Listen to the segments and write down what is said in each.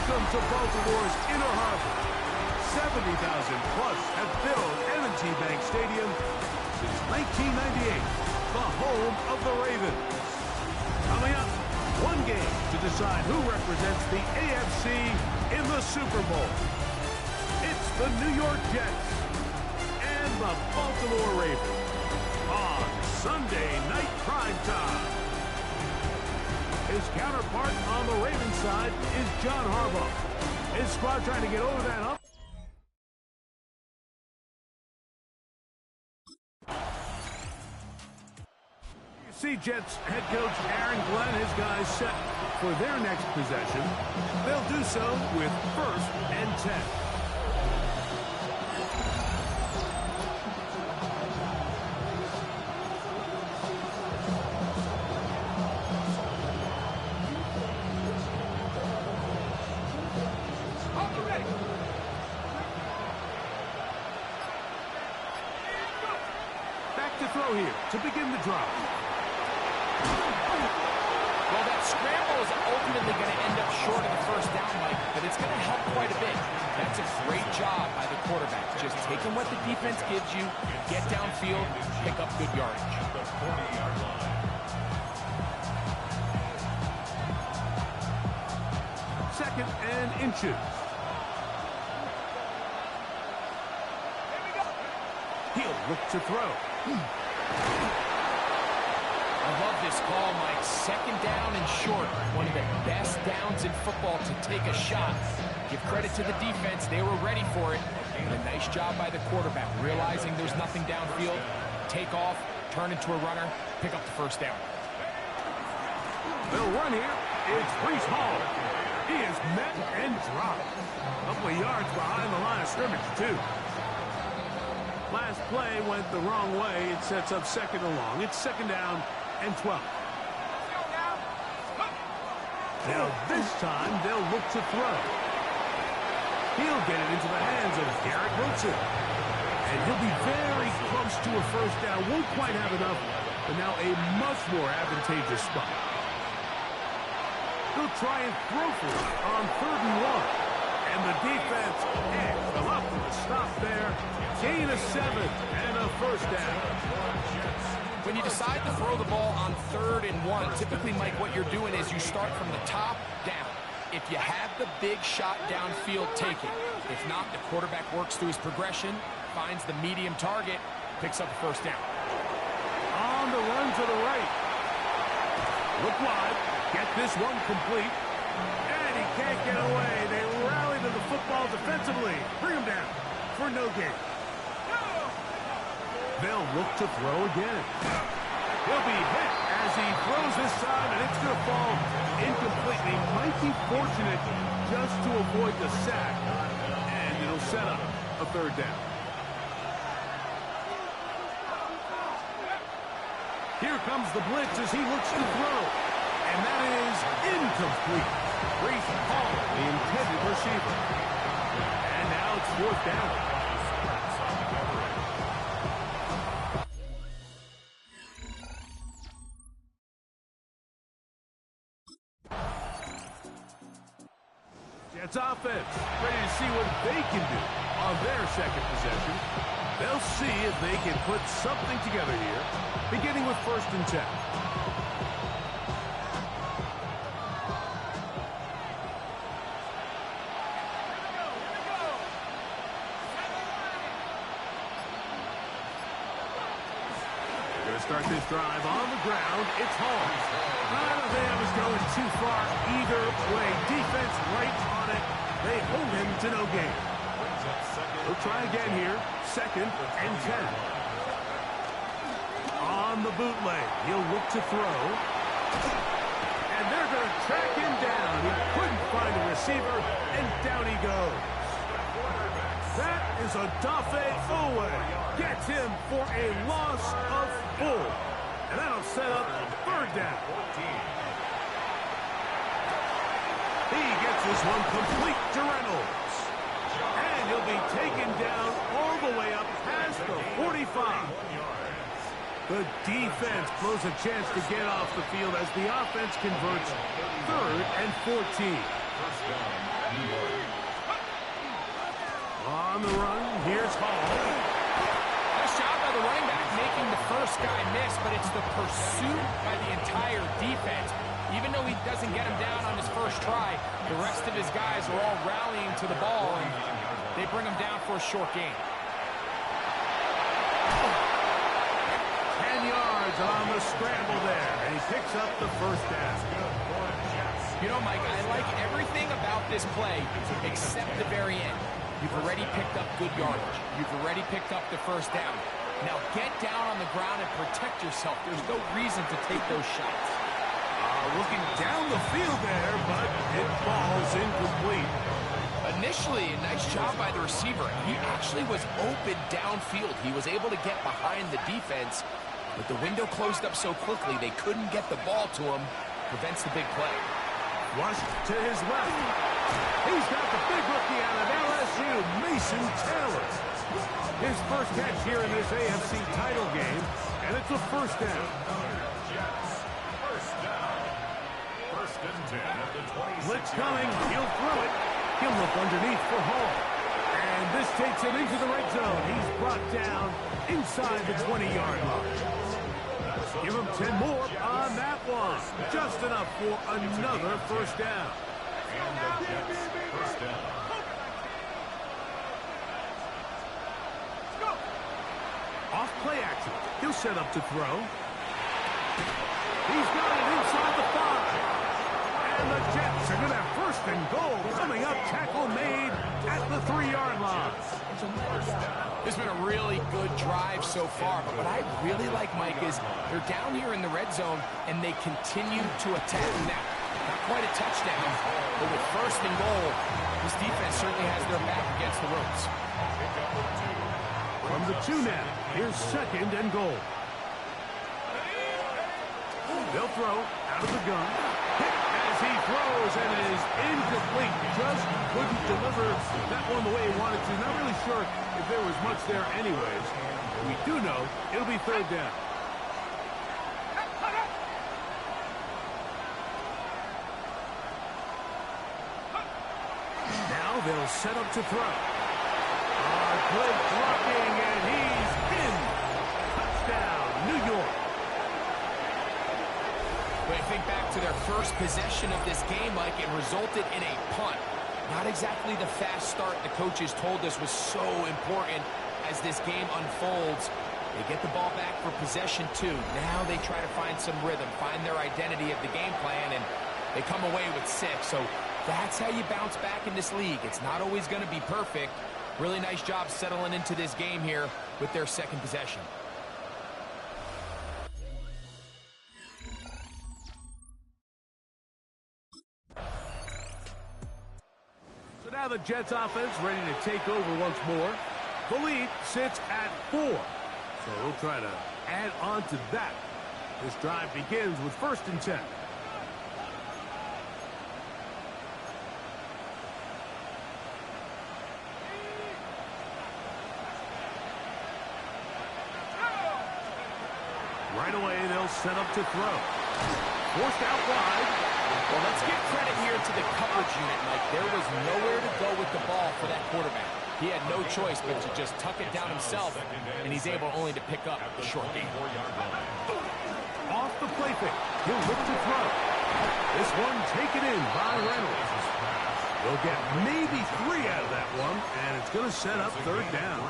Welcome to Baltimore's Inner Harbor. 70,000 plus have filled M&T Bank Stadium since 1998, the home of the Ravens. Coming up, one game to decide who represents the AFC in the Super Bowl. It's the New York Jets and the Baltimore Ravens on Sunday Night Prime Time. His counterpart on the Ravens side is John Harbaugh. His squad trying to get over that hump. You see Jets head coach Aaron Glenn, his guys set for their next possession. They'll do so with 1st and 10. Here to begin the drive. Well, that scramble is ultimately going to end up short of the first down, Mike, but it's going to help quite a bit. That's a great job by the quarterback. Just taking what the defense gives you, get downfield, pick up good yardage. Second and inches. He'll look to throw. I love this call, Mike. 2nd down and short. One of the best downs in football to take a shot. Give credit to the defense. They were ready for it. And a nice job by the quarterback, realizing there's nothing downfield. Take off, turn into a runner, pick up the 1st down. They'll run here. It's Breece Hall. He is met and dropped. A couple of yards behind the line of scrimmage, too. Last play went the wrong way. It sets up 2nd and long. It's 2nd down and 12. Now this time they'll look to throw. He'll get it into the hands of Garrett Wilson. And he'll be very close to a 1st down. Won't quite have enough, but now a much more advantageous spot. He'll try and throw for it on 3rd and 1. And the defense ends them up with a stop there. Gain of 7 and a 1st down. When you decide to throw the ball on 3rd and 1, typically, Mike, what you're doing is you start from the top down. If you have the big shot downfield, take it. If not, the quarterback works through his progression, finds the medium target, picks up the 1st down. On the run to the right. Look wide. Get this one complete. And he can't get away. They rally to the football defensively. Bring him down for no gain. They'll look to throw again. He'll be hit as he throws this time, and it's going to fall incomplete. He might be fortunate just to avoid the sack, and it'll set up a 3rd down. Here comes the blitz as he looks to throw, and that is incomplete. Breece Hall, the intended receiver. And now it's 4th down. Jets offense ready to see what they can do on their 2nd possession. They'll see if they can put something together here, beginning with 1st and 10. Start this drive on the ground. It's Hall. I don't think I was going too far either way. Defense right on it. They hold him to no gain. He'll try again here. 2nd and 10. On the bootleg, he'll look to throw. And they're going to track him down. He couldn't find a receiver, and down he goes. That is a Odafe Owe. Gets him for a loss of 4. And that'll set up a 3rd down. He gets this one complete to Reynolds. And he'll be taken down all the way up past the 45. The defense blows a chance to get off the field as the offense converts 3rd and 14. On the run, here's Hall. Nice job by the running back making the first guy miss, but it's the pursuit by the entire defense. Even though he doesn't get him down on his first try, the rest of his guys are all rallying to the ball, and they bring him down for a short gain. 10 yards on the scramble there, and he picks up the first down. You know, Mike, I like everything about this play except the very end. You've already picked up good yardage. You've already picked up the first down. Now get down on the ground and protect yourself. There's no reason to take those shots. Looking down the field there, but it falls incomplete. Initially, a nice job by the receiver. He actually was open downfield. He was able to get behind the defense, but the window closed up so quickly they couldn't get the ball to him. Prevents the big play. Flushed to his left. He's got the big rookie out of LSU, Mason Taylor. His first catch here in this AFC title game, and it's a first down. Blitz coming, he'll throw it. He'll look underneath for Hall. And this takes him into the red zone. He's brought down inside the 20-yard line. Give him 10 more on that one. Just enough for another first down. Off play action. He'll set up to throw. He's got it inside the 5. And the Jets are going to have first and goal. Coming up, tackle made at the 3-yard line. It's been a really good drive so far, but what I really like, Mike, is they're down here in the red zone, and they continue to attack. Now, not quite a touchdown, but with first and goal, this defense certainly has their back against the ropes. From the 2 now, here's second and goal. They'll throw out of the gun. Hit as he throws, and it is incomplete. Just couldn't deliver that one the way he wanted to. Not really sure if there was much there anyways. We do know it'll be third down. Now they'll set up to throw. Good blocking, and he's in. Touchdown, New York. When I think back to their first possession of this game, Mike, it resulted in a punt. Not exactly the fast start the coaches told us was so important as this game unfolds. They get the ball back for possession 2. Now they try to find some rhythm, find their identity of the game plan, and they come away with 6. So that's how you bounce back in this league. It's not always going to be perfect. Really nice job settling into this game here with their second possession. So now the Jets offense ready to take over once more. The lead sits at 4. So we'll try to add on to that. This drive begins with first and 10. Right away, they'll set up to throw. Forced out wide. Well, let's give credit here to the coverage unit, Mike. There was nowhere to go with the ball for that quarterback. He had no choice but to just tuck it down himself, and he's able only to pick up the short gain. Off the play fake. He'll look to throw. This one taken in by Reynolds. They'll get maybe 3 out of that one, and it's going to set up third down.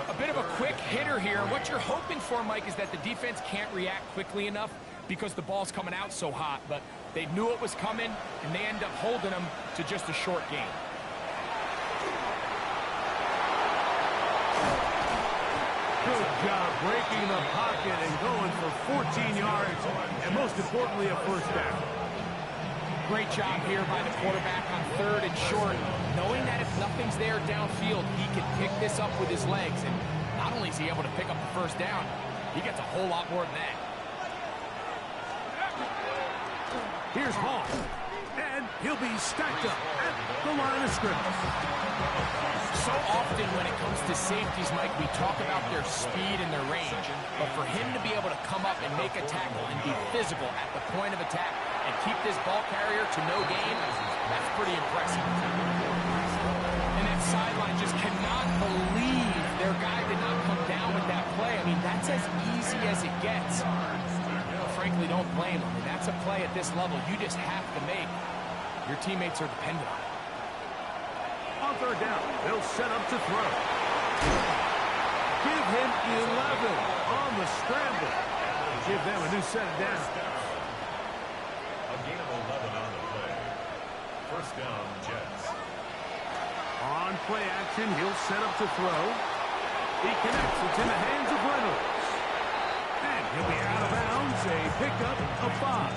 A bit of a quick hitter here. What you're hoping for, Mike, is that the defense can't react quickly enough because the ball's coming out so hot. But they knew it was coming, and they end up holding them to just a short gain. Good job breaking the pocket and going for 14 yards, and most importantly, a first down. Great job here by the quarterback on third and short, knowing that if nothing's there downfield, he can pick this up with his legs. And not only is he able to pick up the first down, he gets a whole lot more than that. Here's Hall, and he'll be stacked up at the line of scrimmage. So often when it comes to safeties, Mike, we talk about their speed and their range. But for him to be able to come up and make a tackle and be physical at the point of attack, and keep this ball carrier to no gain, that's pretty impressive. And that sideline just cannot believe their guy did not come down with that play. I mean, that's as easy as it gets. Frankly, don't blame them. I mean, that's a play at this level you just have to make. Your teammates are dependent on it. On third down, they'll set up to throw. Give him 11 on the scramble. Give them a new set of downs. A gain of 11 on the play. First down, Jets. On play action, he'll set up to throw. He connects. It's in the hands of Reynolds. And he'll be out of bounds. A pickup of 5.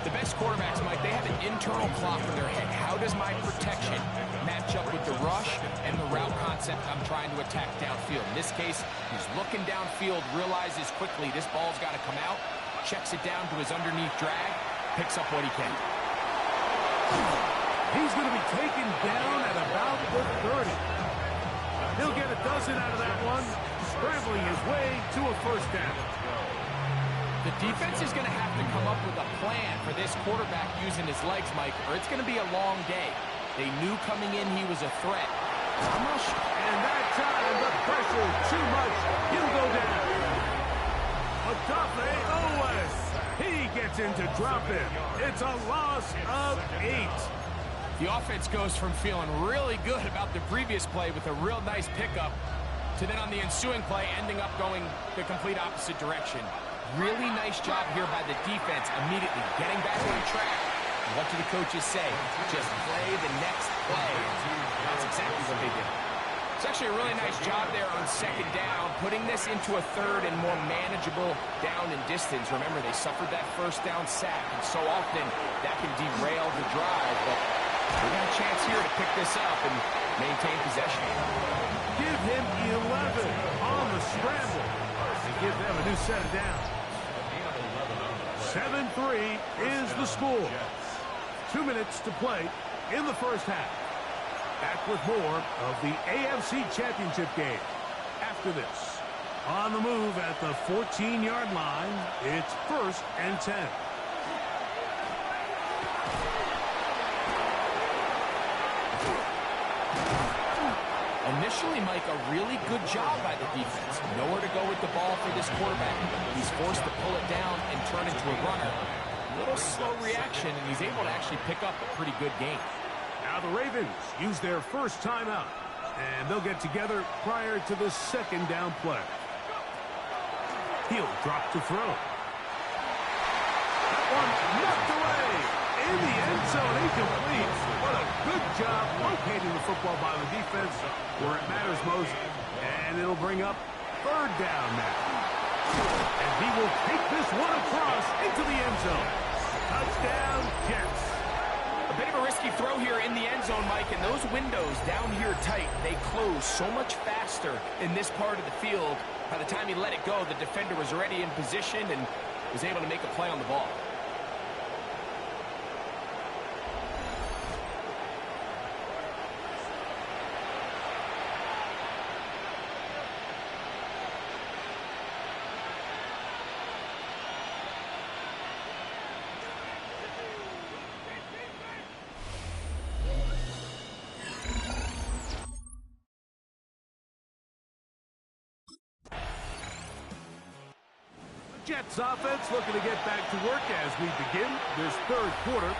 The best quarterbacks, Mike, they have an internal clock in their head. How does my protection match up with the rush and the route concept I'm trying to attack downfield? In this case, he's looking downfield, realizes quickly this ball's got to come out, checks it down to his underneath drag, picks up what he can. He's going to be taken down at about the 30. He'll get a dozen out of that one, scrambling his way to a first down. The defense is going to have to come up with a plan for this quarterback using his legs, Mike, or it's going to be a long day. They knew coming in he was a threat. And that time, the pressure too much. He'll go down. Odafe Owens. He gets into drop in. It's a loss of 8. The offense goes from feeling really good about the previous play with a real nice pickup to then on the ensuing play ending up going the complete opposite direction. Really nice job here by the defense immediately getting back on track. And what do the coaches say? Just play the next play. That's exactly what they did. It's actually a really nice job there on second down, putting this into a third and more manageable down and distance. Remember, they suffered that first down sack, and so often that can derail the drive. But they got a chance here to pick this up and maintain possession. Give him 11 on the scramble and give them a new set of downs. 7-3 is the score. 2 minutes to play in the first half. Back with more of the AFC Championship game. After this, on the move at the 14-yard line, it's 1st and 10. Initially, Mike, a really good job by the defense. Nowhere to go with the ball for this quarterback. He's forced to pull it down and turn into a runner. A little slow reaction, and he's able to actually pick up a pretty good game. Now the Ravens use their first timeout, and they'll get together prior to the second down play. He'll drop to throw. That one knocked away in the end zone, incomplete. What a good job locating the football by the defense where it matters most. And it'll bring up 3rd down now. And he will take this one across into the end zone. Touchdown, Jets. A bit of a risky throw here in the end zone, Mike, and those windows down here tight, they close so much faster in this part of the field. By the time he let it go, the defender was already in position and was able to make a play on the ball. Jets offense looking to get back to work as we begin this 3rd quarter.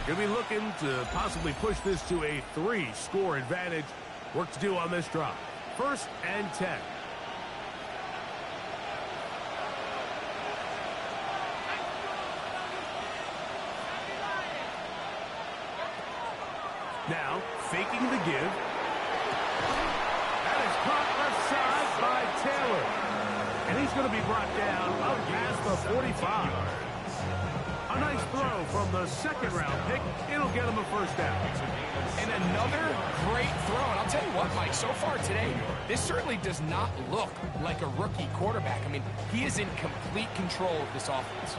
Going to be looking to possibly push this to a 3-score advantage. Work to do on this drive. 1st and 10. Now, faking the give. That is caught left side by Taylor. And he's going to be brought down up past the 45. A nice throw from the 2nd-round pick. It'll get him a 1st down. And another great throw. And I'll tell you what, Mike, so far today, this certainly does not look like a rookie quarterback. I mean, he is in complete control of this offense.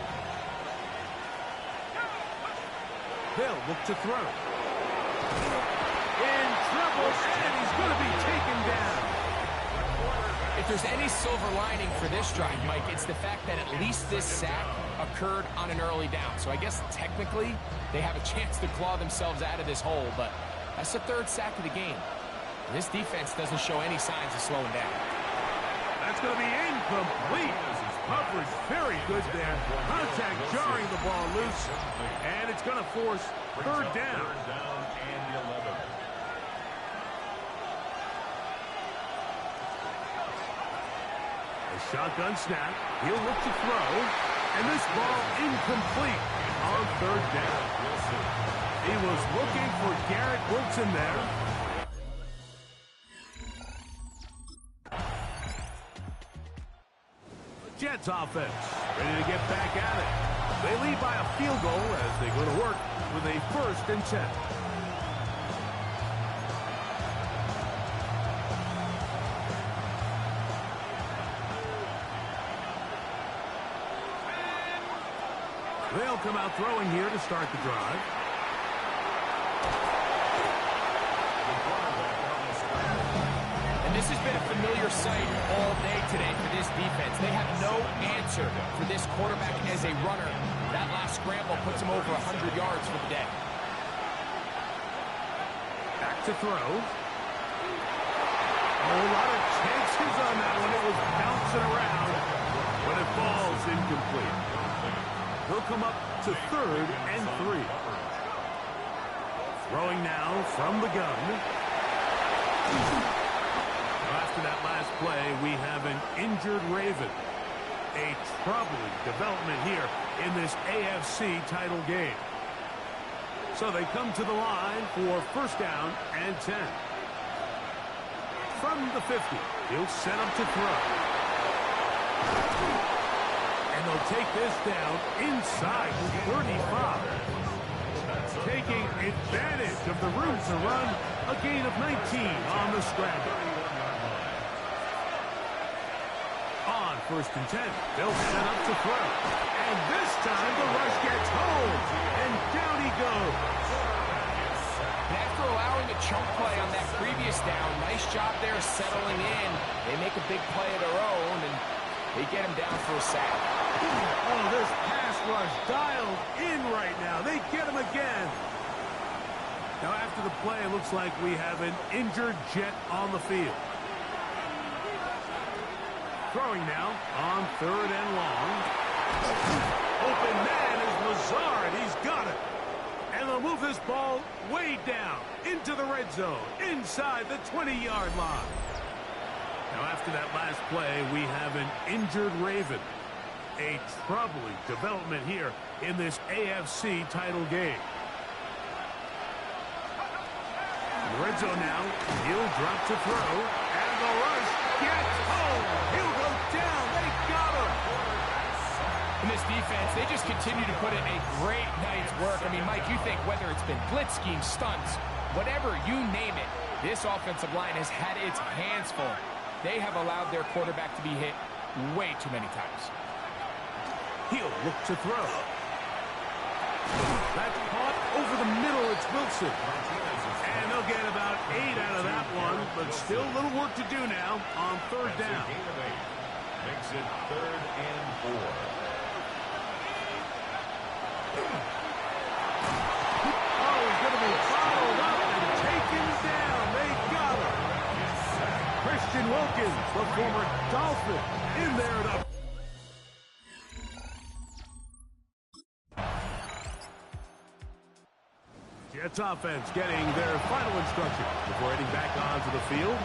They'll look to throw. In trouble, and he's going to be taken down. If there's any silver lining for this drive, Mike, it's the fact that at least this sack occurred on an early down. So I guess technically they have a chance to claw themselves out of this hole, but that's the third sack of the game. This defense doesn't show any signs of slowing down. That's going to be incomplete. Coverage very good there. Contact jarring the ball loose, and it's going to force third down. A shotgun snap. He'll look to throw, and this ball incomplete on third down. He was looking for Garrett Wilson there. Jets offense ready to get back at it. They lead by a field goal as they go to work with a 1st and 10. They'll come out throwing here to start the drive. This has been a familiar sight all day today for this defense. They have no answer for this quarterback as a runner. That last scramble puts him over 100 yards for the day. Back to throw. A lot of chances on that one. It was bouncing around, but it falls incomplete. He'll come up to 3rd and 3. Throwing now from the gun. After that last play, we have an injured Raven. A troubling development here in this AFC title game. So they come to the line for 1st down and 10. From the 50, he'll set up to throw. And they'll take this down inside 35. Taking advantage of the room to run, a gain of 19 on the scramble. On 1st and 10, they'll set up to throw. And this time the rush gets home, and down he goes. And after allowing a chunk play on that previous down, nice job there settling in. They make a big play of their own, and they get him down for a sack. Oh, this pass rush dialed in right now. They get him again. Now after the play, it looks like we have an injured Jet on the field. Throwing now on 3rd and long. Open man is Lazard. He's got it. And they'll move this ball way down into the red zone, inside the 20-yard line. Now after that last play, we have an injured Raven. A troubling development here in this AFC title game. In the red zone now, he'll drop to throw, and the rush gets home. He'll go down. They got him. In this defense, they just continue to put in a great night's work. I mean, Mike, you think whether it's been blitz scheme, stunts, whatever you name it, this offensive line has had its hands full. They have allowed their quarterback to be hit way too many times. He'll look to throw. That's caught over the middle. It's Wilson. And they'll get about 8 out of that one, but still a little work to do now on 3rd down. Makes it 3rd and 4. Oh, he's going to be fouled up and taken down. They got him. Christian Wilkins, the former Dolphin, in there to Jets offense getting their final instruction before heading back onto the field.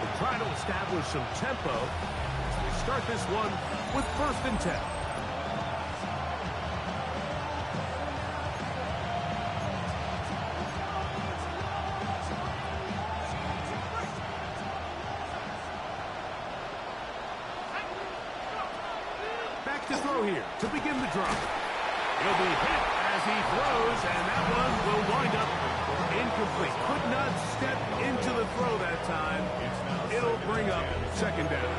They're trying to establish some tempo as they start this one with 1st and 10. Back to throw here to begin the drive. He'll be hit as he throws, and that one will wind up incomplete. Could not step into the throw that time. It'll bring up 2nd down.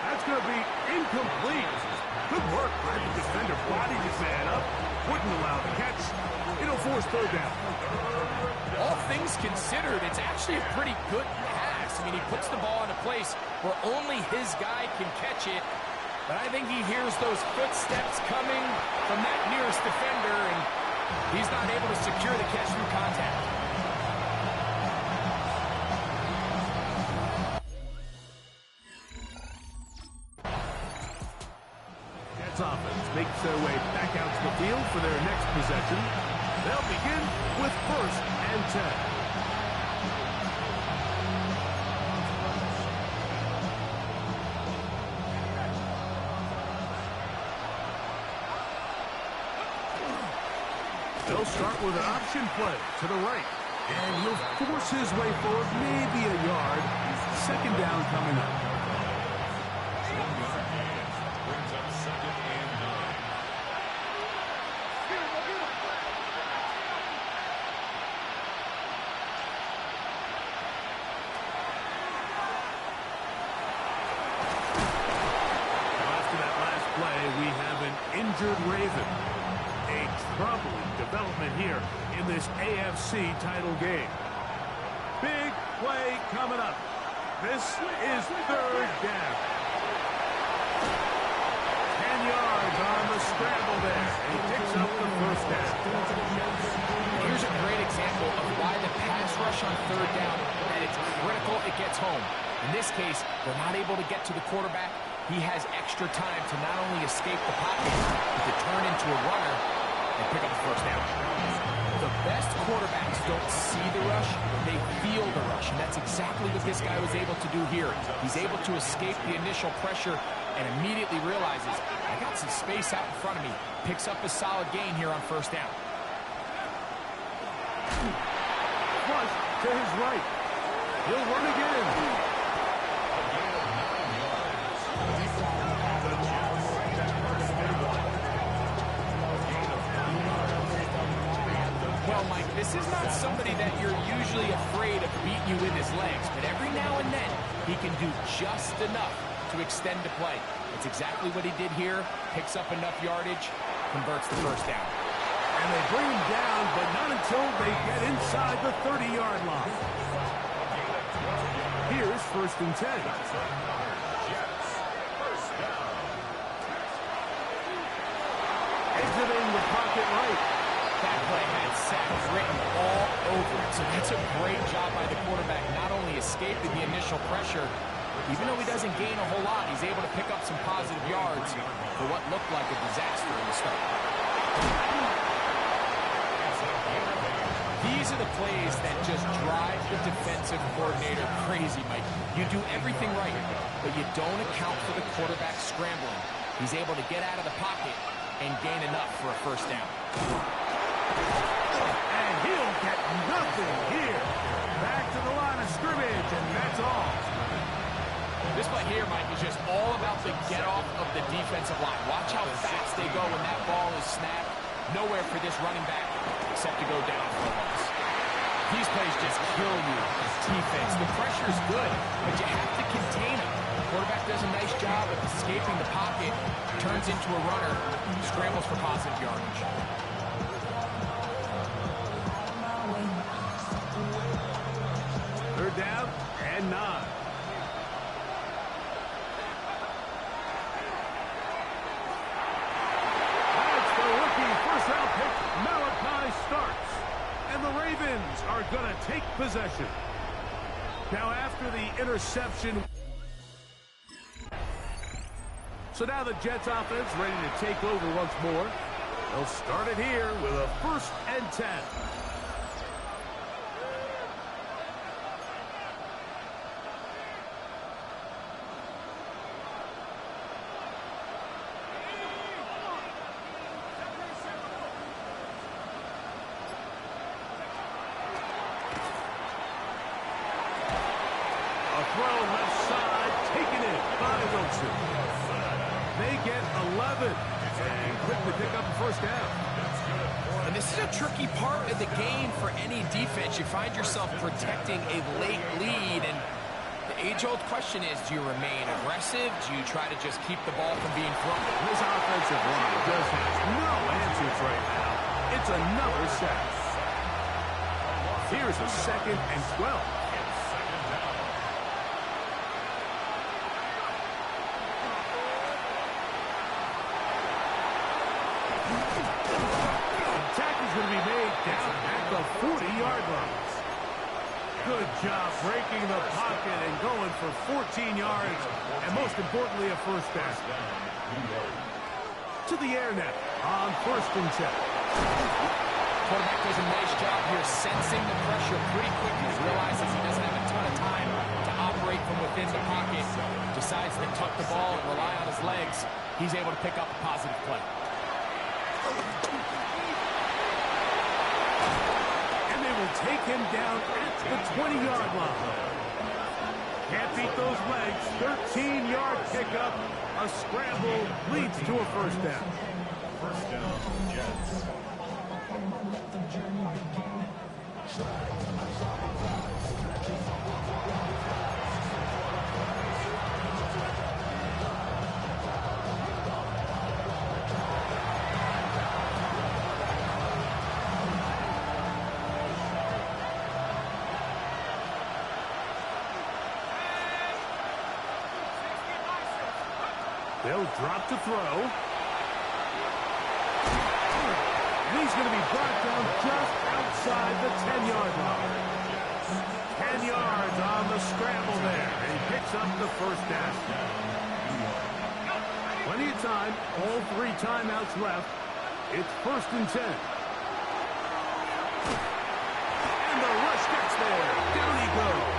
That's going to be incomplete. Good work by the defender. Bodied his man up. Wouldn't allow the catch. It'll force third down. All things considered, it's actually a pretty good pass. I mean, he puts the ball in a place where only his guy can catch it. But I think he hears those footsteps coming from that nearest defender, and he's not able to secure the catch through contact. Jets offense makes their way back out to the field for their next possession. They'll begin with 1st and 10. They'll start with an option play to the right. And he'll force his way forward, maybe a yard. 2nd down coming up. 1-yard gain brings up 2nd and 9. After that last play, we have an injured Raven. A troubling development here in this AFC title game. Big play coming up. This is 3rd down. 10 yards on the scramble there. And he picks up the 1st down. Here's a great example of why the pass rush on 3rd down, and it's critical it gets home. In this case, they're not able to get to the quarterback. He has extra time to not only escape the pocket, but to turn into a runner and pick up the 1st down. The best quarterbacks don't see the rush, they feel the rush, and that's exactly what this guy was able to do here. He's able to escape the initial pressure and immediately realizes, I got some space out in front of me. Picks up a solid gain here on 1st down. Flush to his right. He'll run again. Well, Mike, this is not somebody that you're usually afraid of beating you with his legs, but every now and then he can do just enough to extend the play. It's exactly what he did here. Picks up enough yardage, converts the 1st down. And they bring him down, but not until they get inside the 30-yard line. Here's 1st and 10. Exiting the pocket right. That play had sacks written all over it, so that's a great job by the quarterback, not only escaping the initial pressure, even though he doesn't gain a whole lot, he's able to pick up some positive yards for what looked like a disaster in the start. These are the plays that just drive the defensive coordinator crazy, Mike. You do everything right, but you don't account for the quarterback scrambling. He's able to get out of the pocket and gain enough for a 1st down. And he'll get nothing here. Back to the line of scrimmage, and that's all. This play here, Mike, is just all about the get-off of the defensive line. Watch how fast they go when that ball is snapped. Nowhere for this running back except to go down for a loss. These plays just kill you as defense. The pressure's good, but you have to contain him. The quarterback does a nice job of escaping the pocket, turns into a runner, scrambles for positive yardage. Third down and 9. That's the rookie first-round pick, Malachi Starks. And the Ravens are going to take possession. Now after the interception. So now the Jets offense ready to take over once more. They'll start it here with a 1st and 10. Throw left side, taken in by Wilson. They get 11 and quickly pick up the 1st down. And this is a tricky part of the game for any defense. You find yourself protecting a late lead, and age-old question is, do you remain aggressive? Do you try to just keep the ball from being thrown? This offensive line just has no answers right now. It's another sack. Here's a 2nd and 12. Going to be made down at the 40-yard line. Good job breaking the pocket and going for 14 yards, and most importantly, a first down. To the air net on 1st and 10. Quarterback does a nice job here sensing the pressure pretty quickly. Realizes he doesn't have a ton of time to operate from within the pocket. Decides to tuck the ball and rely on his legs. He's able to pick up a positive play. Take him down at the 20-yard line. Can't beat those legs. 13-yard pickup. A scramble leads to a first down. First down, Jets. They'll drop to throw. And he's going to be brought down just outside the 10-yard line. 10 yards on the scramble there. And he picks up the first down. Plenty of time. All 3 timeouts left. It's 1st and 10. And the rush gets there. Down he goes.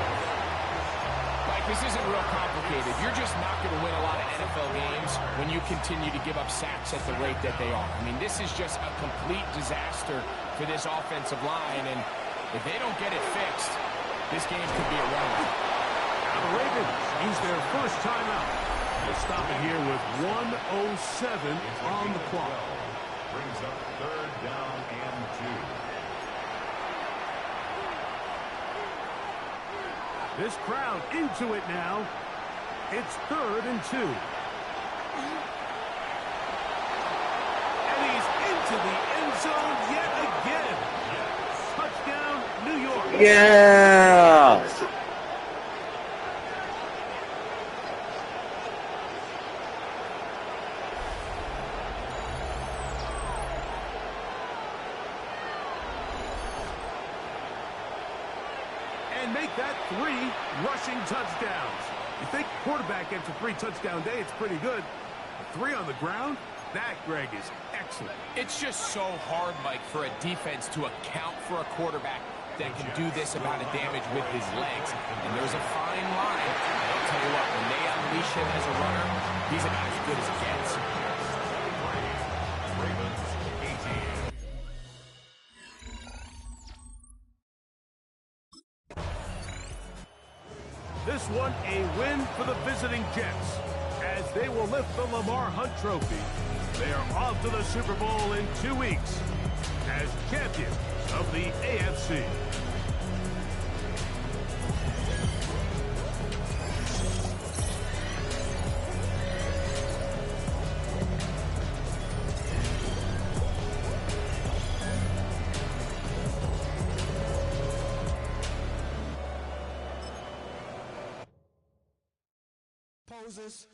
This isn't real complicated. You're just not going to win a lot of NFL games when you continue to give up sacks at the rate that they are. I mean, this is just a complete disaster for this offensive line, and if they don't get it fixed, this game could be irrelevant. Now the Ravens use their first timeout. They'll stop it here with 1:07 on the clock. Brings up 3rd down and 2. This crowd into it now. It's 3rd and 2. And he's into the end zone yet again. Touchdown, New York. Yeah! And make that 3 rushing touchdowns. You think quarterback gets a 3-touchdown day, it's pretty good. But 3 on the ground? That, Greg, is excellent. It's just so hard, Mike, for a defense to account for a quarterback that can do this amount of damage with his legs. And there's a fine line. I'll tell you what, when they unleash him as a runner, he's about as good as it gets. Ravens, 18. This one a win for the visiting Jets as they will lift the Lamar Hunt Trophy. They are off to the Super Bowl in 2 weeks as champions of the AFC. Poses.